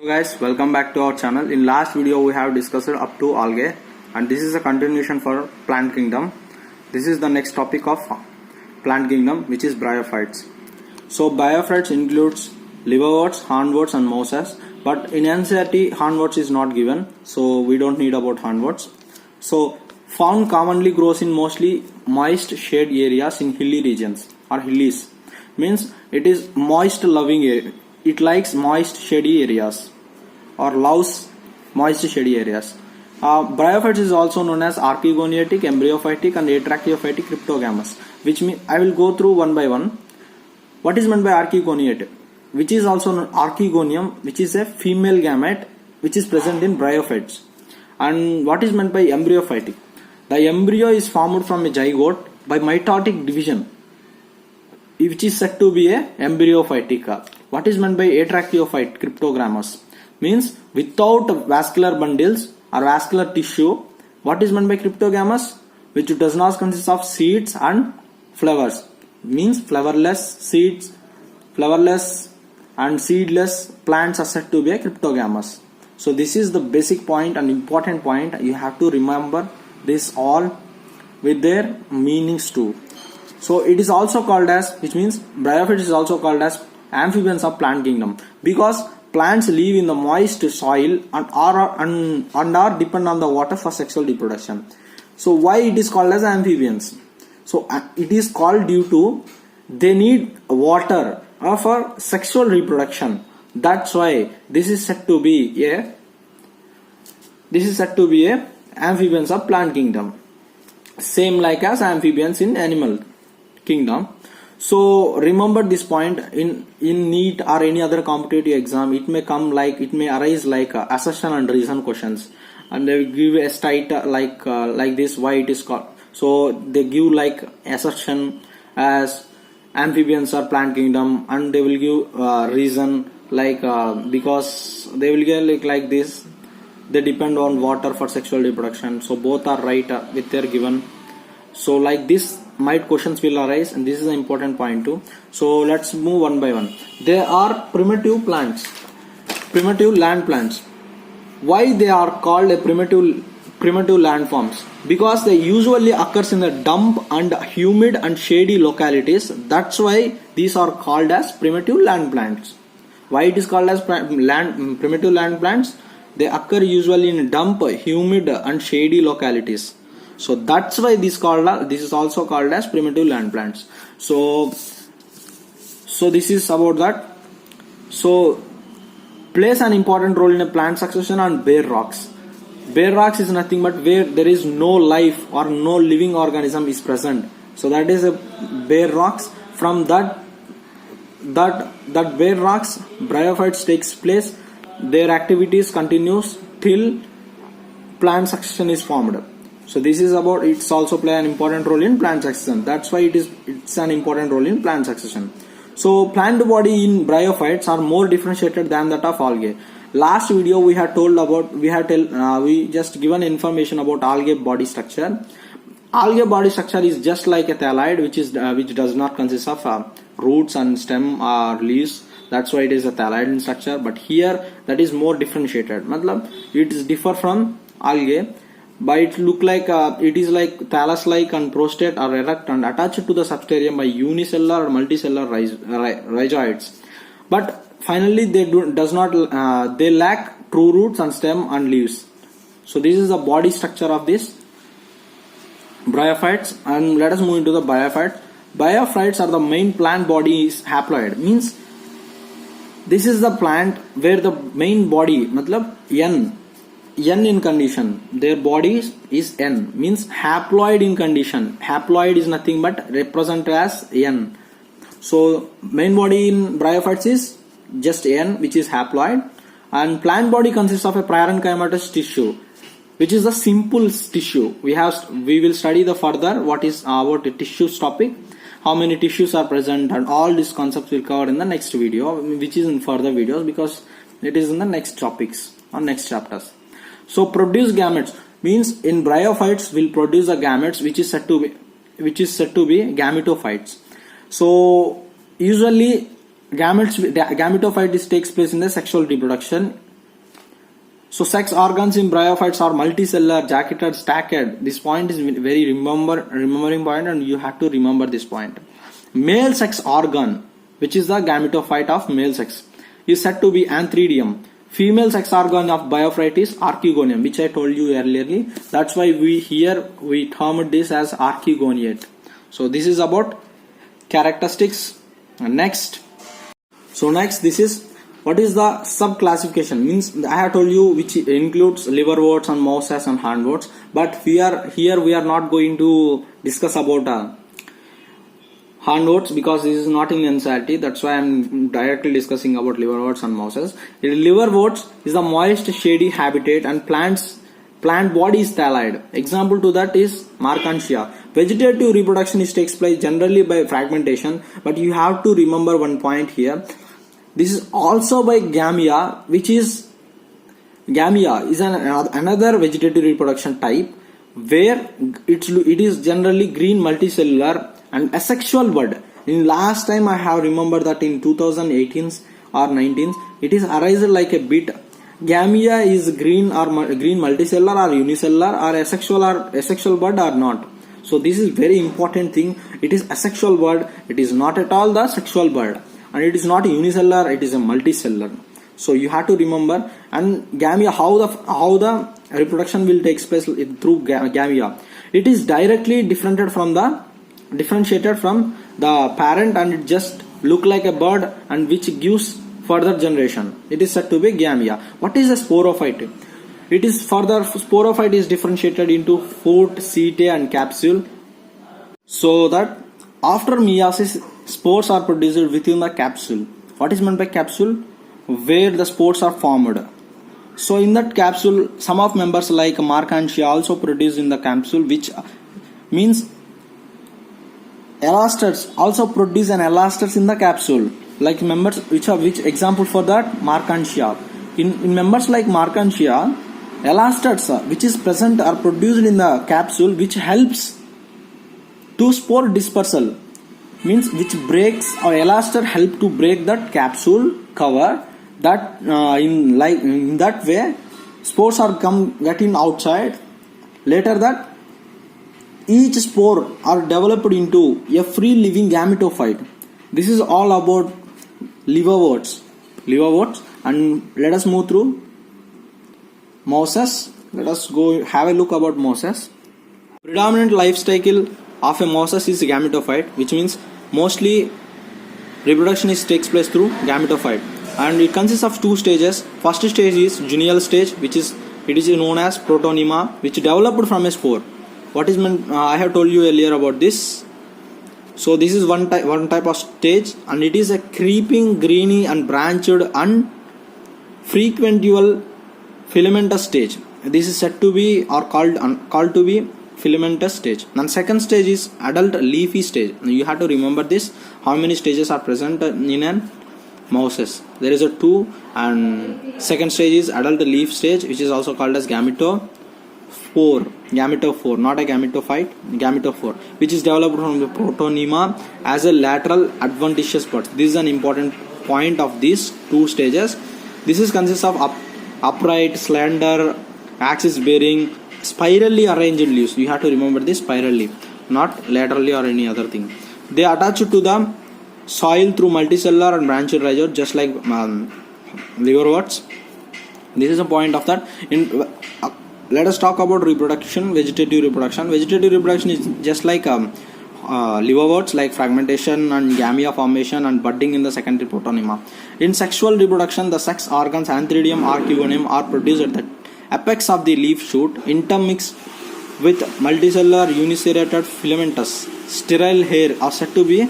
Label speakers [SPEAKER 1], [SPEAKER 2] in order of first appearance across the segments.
[SPEAKER 1] Hello guys, welcome back to our channel. In last video we have discussed up to algae, and this is a continuation for plant kingdom. This is the next topic of plant kingdom, which is bryophytes. So bryophytes includes liverworts, hornworts and mosses, but in NCERT hornworts is not given, so we don't need about hornworts. So found commonly grows in mostly moist shade areas in hilly regions or hillies. Means it is moist loving area. It likes moist shady areas or loves moist shady areas. Bryophytes is also known as archegoniatic, embryophytic and atracheophytic cryptogamous, which means I will go through one by one. What is meant by archegoniatic? Which is also known archegonium, which is a female gamete which is present in bryophytes. And what is meant by embryophytic? The embryo is formed from a zygote by mitotic division, which is said to be a embryophytic. What is meant by atracheophyte cryptogamous? Means without vascular bundles or vascular tissue. What is meant by cryptogamous? Which does not consist of seeds and flowers. Means flowerless seeds, flowerless and seedless plants are said to be a cryptogamous. So this is the basic point and important point. You have to remember this all with their meanings too. So it is also called as, which means bryophytes is also called as amphibians of plant kingdom, because plants live in the moist soil and are dependent on the water for sexual reproduction. So why it is called as amphibians? So it is called due to they need water for sexual reproduction. That's why this is said to be a amphibians of plant kingdom. Same like as amphibians in animal kingdom. So remember this point in NEET or any other competitive exam. It may arise like assertion and reason questions, and they will give a state like this, why it is called. So they give like assertion as amphibians or plant kingdom, and they will give reason like because they will get like this, they depend on water for sexual reproduction. So both are right with their given. So like this might questions will arise, and this is an important point too. So let's move one by one. They are primitive plants, primitive land plants. Why they are called a primitive landforms? Because they usually occurs in the damp and humid and shady localities. That's why these are called as primitive land plants. Why it is called as primitive land plants? They occur usually in damp, humid and shady localities. So that's why this is also called as primitive land plants. So this is about that. So plays an important role in a plant succession on bare rocks. Bare rocks is nothing but where there is no life or no living organism is present. So that is a bare rocks. From that bare rocks, bryophytes takes place. Their activities continues till plant succession is formed. So this is about, it's also play an important role in plant succession. That's why it's an important role in plant succession. So plant body in bryophytes are more differentiated than that of algae. Last video we had told about, we just given information about algae body structure. Algae body structure is just like a thalloid, which does not consist of roots and stem or leaves. That's why it is a thalloid in structure. But here that is more differentiated. Matlab it is differ from algae. But it look like it is like thallus-like and prostate are erect and attached to the substratum by unicellular or multicellular rhizoids. But finally they lack true roots and stem and leaves. So this is the body structure of this bryophytes, and let us move into the bryophytes. Bryophytes are the main plant body is haploid. Means this is the plant where the main body, matlab N in condition, their body is N, means haploid in condition. Haploid is nothing but represented as N. So main body in bryophytes is just N, which is haploid, and plant body consists of a parenchymatous tissue, which is the simple tissue. We will study the further what is about the tissues topic, how many tissues are present, and all these concepts will cover in the next video, which is in further videos, because it is in the next topics or next chapters. So produce gametes, means in bryophytes will produce the gametes which is said to be gametophytes. So usually gametophytes takes place in the sexual reproduction So sex organs in bryophytes are multicellular, jacketed, stacked. This point is very remembering point, and you have to remember this point. Male sex organ, which is the gametophyte of male sex, is said to be antheridium. Female sex organ of bryophyte is archegonium, which I told you earlier. That's why we termed this as archegoniate. So this is about characteristics. Next, this is what is the sub-classification. Means I have told you which includes liverworts and mouses and handworts, but here we are not going to discuss about handworts because this is not in NCERT. That's why I am directly discussing about liverworts and mouses. Liverworts is the moist shady habitat, and plant body is thalloid. Example to that is Markantia. Vegetative reproduction takes place generally by fragmentation, but you have to remember one point here. This is also by gamia, which is another vegetative reproduction type where it is generally green multicellular and asexual bud. In last time I have remembered that in 2018 or 19 it is arised like a bit. Gamia is green multicellular or unicellular or asexual bud or not. So this is very important thing. It is asexual bud. It is not at all the sexual bud. And it is not unicellular, it is a multicellular. So you have to remember. And gamia, how the reproduction will take place through gamia. It is directly differentiated from the parent, and it just look like a bird, and which gives further generation. It is said to be gamia. What is a sporophyte? It is further, sporophyte is differentiated into fruit, setae and capsule. So that after meiosis, spores are produced within the capsule. What is meant by capsule? Where the spores are formed. So in that capsule, some of members like Markantia also produced in the capsule, which means elasters also produce an elasters in the capsule. Like members which example for that, Markantia. In members like Markantia, elasters which is present are produced in the capsule, which helps to spore dispersal. Means which breaks, or elaster help to break that capsule cover, that in that way spores are getting outside. Later that each spore are developed into a free living gametophyte. This is all about liverworts. And let us move through mouses. Let us go have a look about mouses. Predominant life cycle of a mouses is gametophyte, which means mostly reproduction takes place through gametophyte, and it consists of two stages. First stage is junial stage, it is known as protonema, which developed from a spore. What is meant? I have told you earlier about this. So this is one type of stage, and it is a creeping, greeny and branched and frequentual filamentous stage. This is said to be or called to be filamentous stage. And second stage is adult leafy stage. You have to remember this, how many stages are present in an mouses. There is a 2, and second stage is adult leaf stage, which is also called as gametophore, not a gametophyte, gametophore, which is developed from the protonema as a lateral adventitious bud. This is an important point of these two stages. This is consists of upright, slender, axis bearing, spirally arranged leaves. You have to remember this, spirally, not laterally or any other thing. They attach to the soil through multicellular and branched rhizome, just like liverworts. This is a point of that. Let us talk about reproduction, vegetative reproduction. Vegetative reproduction is just like liverworts, like fragmentation and gamia formation and budding in the secondary protonema. In sexual reproduction, the sex organs antheridium, archegonium are produced at the apex of the leaf shoot, intermixed with multicellular uniserrated filamentous sterile hair are said to be a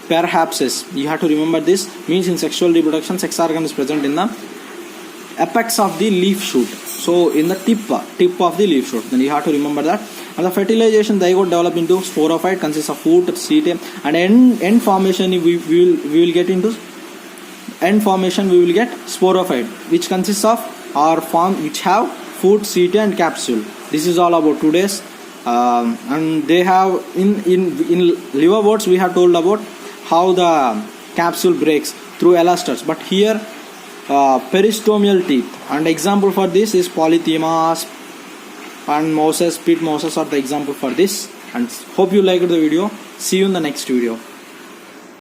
[SPEAKER 1] paraphysis. You have to remember this. Means in sexual reproduction, sex organ is present in the apex of the leaf shoot. So in the tip of the leaf shoot. Then you have to remember that. And the fertilization zygote develop into sporophyte, consists of fruit, setae, and end formation we will get into end formation. We will get sporophyte, which consists of or form which have fruit, setae and capsule. This is all about today's. And they have in liverworts we have told about how the capsule breaks through elasters, but here peristomial teeth, and example for this is polyphemus and mouses, pit mouses are the example for this. And hope you liked the video. See you in the next video.